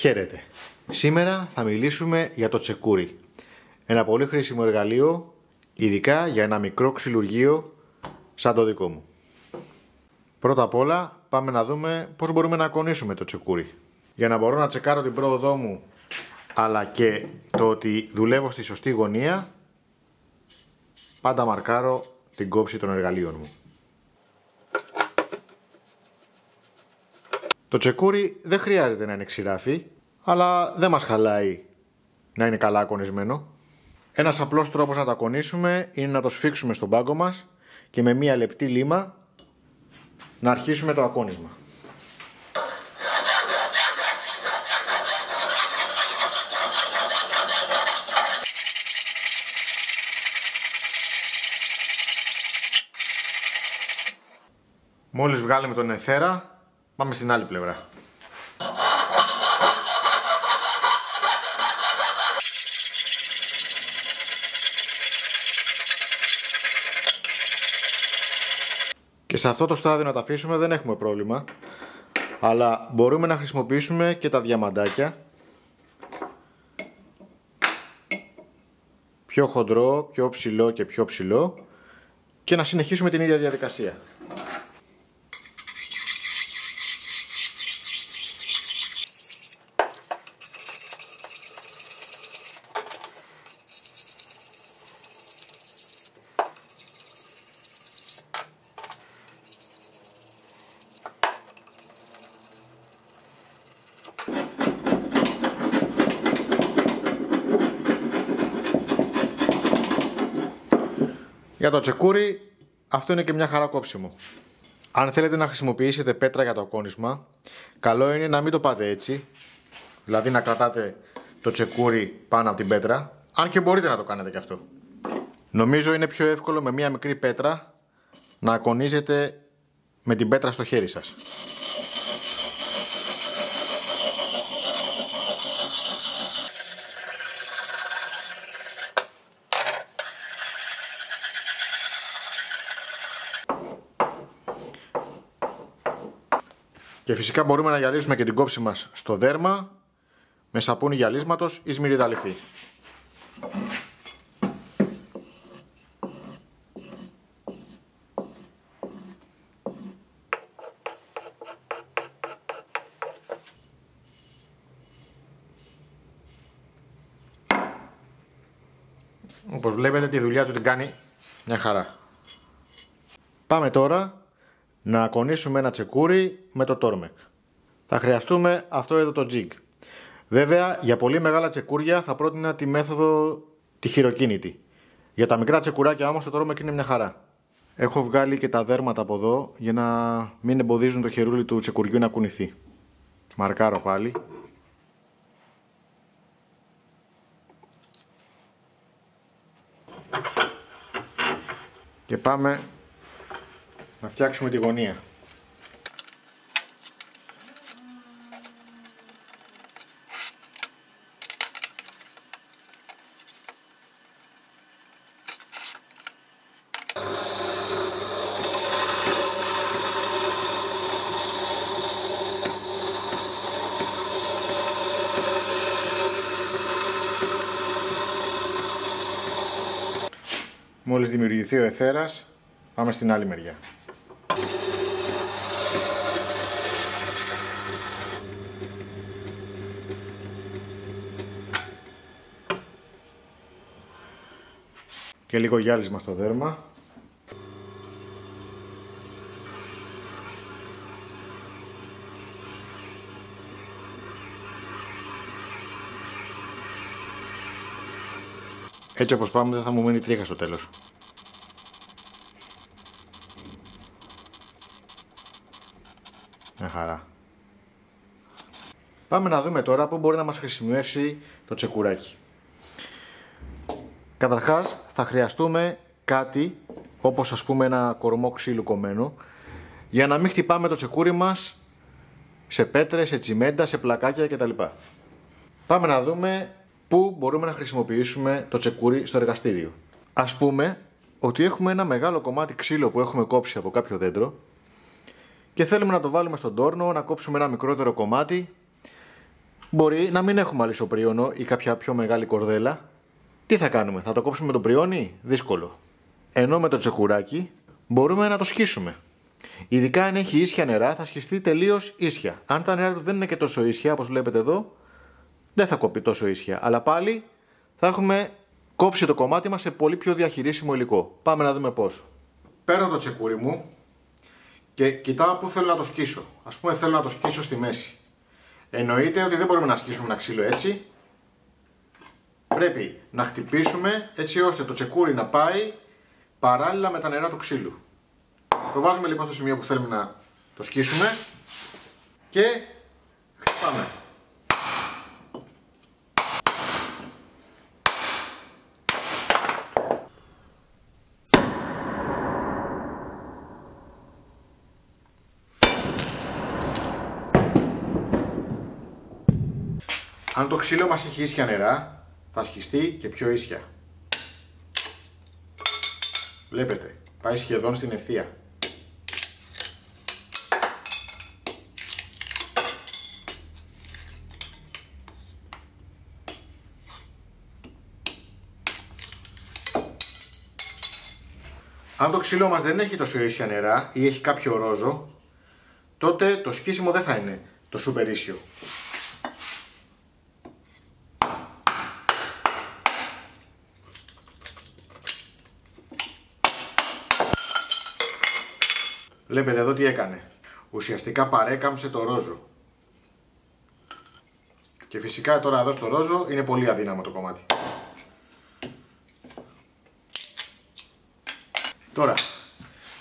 Χαίρετε. Σήμερα θα μιλήσουμε για το τσεκούρι. Ένα πολύ χρήσιμο εργαλείο, ειδικά για ένα μικρό ξυλουργείο σαν το δικό μου. Πρώτα απ' όλα πάμε να δούμε πώς μπορούμε να ακονίσουμε το τσεκούρι. Για να μπορώ να τσεκάρω την πρόοδό μου, αλλά και το ότι δουλεύω στη σωστή γωνία, πάντα μαρκάρω την κόψη των εργαλείων μου. Το τσεκούρι δεν χρειάζεται να είναι ξηράφι, αλλά δεν μας χαλάει να είναι καλά ακονισμένο. Ένας απλός τρόπος να το ακονίσουμε είναι να το σφίξουμε στον πάγκο μας και με μία λεπτή λίμα να αρχίσουμε το ακόνισμα. Μόλις βγάλουμε τον εθέρα, πάμε στην άλλη πλευρά. Και σε αυτό το στάδιο να τα αφήσουμε δεν έχουμε πρόβλημα, αλλά μπορούμε να χρησιμοποιήσουμε και τα διαμαντάκια. Πιο χοντρό, πιο ψηλό και πιο ψηλό και να συνεχίσουμε την ίδια διαδικασία. Για το τσεκούρι, αυτό είναι και μια χαρά κόψιμο. Αν θέλετε να χρησιμοποιήσετε πέτρα για το ακόνισμα, καλό είναι να μην το πάτε έτσι, δηλαδή να κρατάτε το τσεκούρι πάνω από την πέτρα, αν και μπορείτε να το κάνετε και αυτό. Νομίζω είναι πιο εύκολο με μια μικρή πέτρα να ακονίζετε με την πέτρα στο χέρι σας. Και φυσικά μπορούμε να γυαλίσουμε και την κόψη μας στο δέρμα με σαπούνι γυαλίσματος ή σμυριδαλιφή. Όπως βλέπετε τη δουλειά του την κάνει μια χαρά. Πάμε τώρα να ακονίσουμε ένα τσεκούρι με το τόρμεκ. Θα χρειαστούμε αυτό εδώ το jig. Βέβαια για πολύ μεγάλα τσεκούρια θα πρότεινα τη μέθοδο τη χειροκίνητη. Για τα μικρά τσεκουράκια όμως το τόρμεκ είναι μια χαρά. Έχω βγάλει και τα δέρματα από εδώ για να μην εμποδίζουν το χερούλι του τσεκουριού να κουνηθεί. Μαρκάρω πάλι. Και πάμε να φτιάξουμε τη γωνία. Μόλις δημιουργηθεί ο εθέρας, πάμε στην άλλη μεριά. Και λίγο γυάλισμα στο δέρμα. Έτσι όπως πάμε δεν θα μου μείνει τρίχα στο τέλος. Μια χαρά. Πάμε να δούμε τώρα πού μπορεί να μας χρησιμεύσει το τσεκουράκι. Καταρχάς θα χρειαστούμε κάτι όπως ας πούμε ένα κορμό ξύλου κομμένο για να μην χτυπάμε το τσεκούρι μας σε πέτρες, σε τσιμέντα, σε πλακάκια κτλ. Πάμε να δούμε πού μπορούμε να χρησιμοποιήσουμε το τσεκούρι στο εργαστήριο. Ας πούμε ότι έχουμε ένα μεγάλο κομμάτι ξύλο που έχουμε κόψει από κάποιο δέντρο και θέλουμε να το βάλουμε στον τόρνο, να κόψουμε ένα μικρότερο κομμάτι Μπορεί να μην έχουμε αλυσοπρίωνο ή κάποια πιο μεγάλη κορδέλα. Τι θα κάνουμε, θα το κόψουμε με το πριόνι? Δύσκολο. Ενώ με το τσεκουράκι μπορούμε να το σκίσουμε. Ειδικά αν έχει ίσια νερά, θα σχιστεί τελείως ίσια. Αν τα νερά του δεν είναι και τόσο ίσια, όπως βλέπετε εδώ, δεν θα κοπεί τόσο ίσια. Αλλά πάλι θα έχουμε κόψει το κομμάτι μας σε πολύ πιο διαχειρίσιμο υλικό. Πάμε να δούμε πώς. Παίρνω το τσεκούρι μου και κοιτάω πού θέλω να το σκίσω. Ας πούμε θέλω να το σκίσω στη μέση. Εννοείται ότι δεν μπορούμε να σκίσουμε ένα ξύλο έτσι. Πρέπει να χτυπήσουμε έτσι ώστε το τσεκούρι να πάει παράλληλα με τα νερά του ξύλου. Το βάζουμε λοιπόν στο σημείο που θέλουμε να το σκίσουμε και χτυπάμε. Αν το ξύλο μας έχει ίσια νερά, θα σχιστεί και πιο ίσια. Βλέπετε, πάει σχεδόν στην ευθεία. Αν το ξύλο μας δεν έχει τόσο ίσια νερά ή έχει κάποιο ρόζο, τότε το σκίσιμο δεν θα είναι το σούπερ ίσιο. Βλέπετε εδώ τι έκανε. Ουσιαστικά παρέκαμψε το ρόζο. Και φυσικά τώρα εδώ στο ρόζο είναι πολύ αδύναμο το κομμάτι. Τώρα,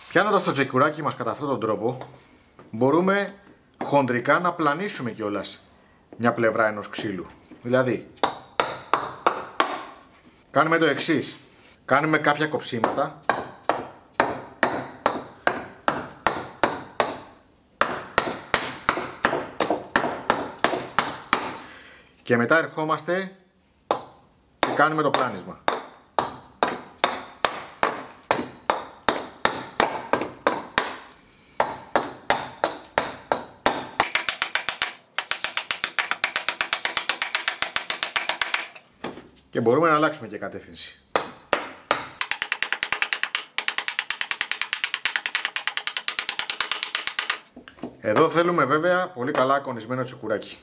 πιάνοντας το τσεκουράκι μας κατά αυτόν τον τρόπο, μπορούμε χοντρικά να πλανήσουμε κιόλας μια πλευρά ενός ξύλου. Δηλαδή, κάνουμε το εξής. Κάνουμε κάποια κοψίματα. Και μετά ερχόμαστε και κάνουμε το πλάνισμα. Και μπορούμε να αλλάξουμε και κατεύθυνση. Εδώ θέλουμε βέβαια πολύ καλά ακονισμένο τσεκουράκι.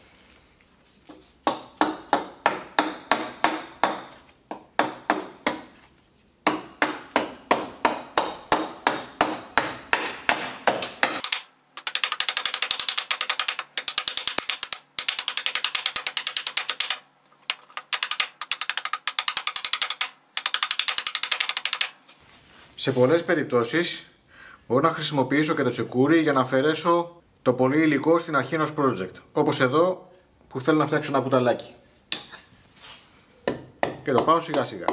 Σε πολλές περιπτώσεις μπορώ να χρησιμοποιήσω και το τσεκούρι για να αφαιρέσω το πολύ υλικό στην αρχή ενός project. Όπως εδώ που θέλω να φτιάξω ένα κουταλάκι. Και το πάω σιγά σιγά.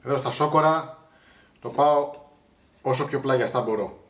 Εδώ στα σόκορα το πάω όσο πιο πλάγιαστα μπορώ.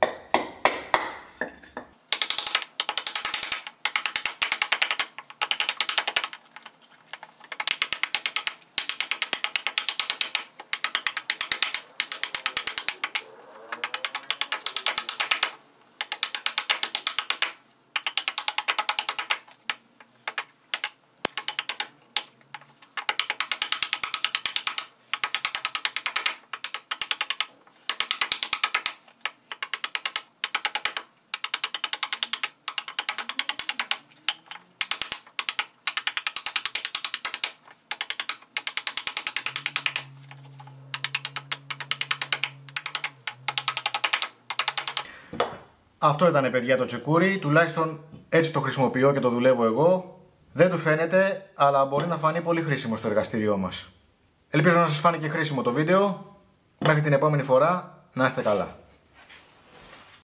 Αυτό ήταν, παιδιά, το τσεκούρι. Τουλάχιστον έτσι το χρησιμοποιώ και το δουλεύω εγώ. Δεν του φαίνεται, αλλά μπορεί να φανεί πολύ χρήσιμο στο εργαστήριό μας. Ελπίζω να σας φάνηκε χρήσιμο το βίντεο. Μέχρι την επόμενη φορά, να είστε καλά.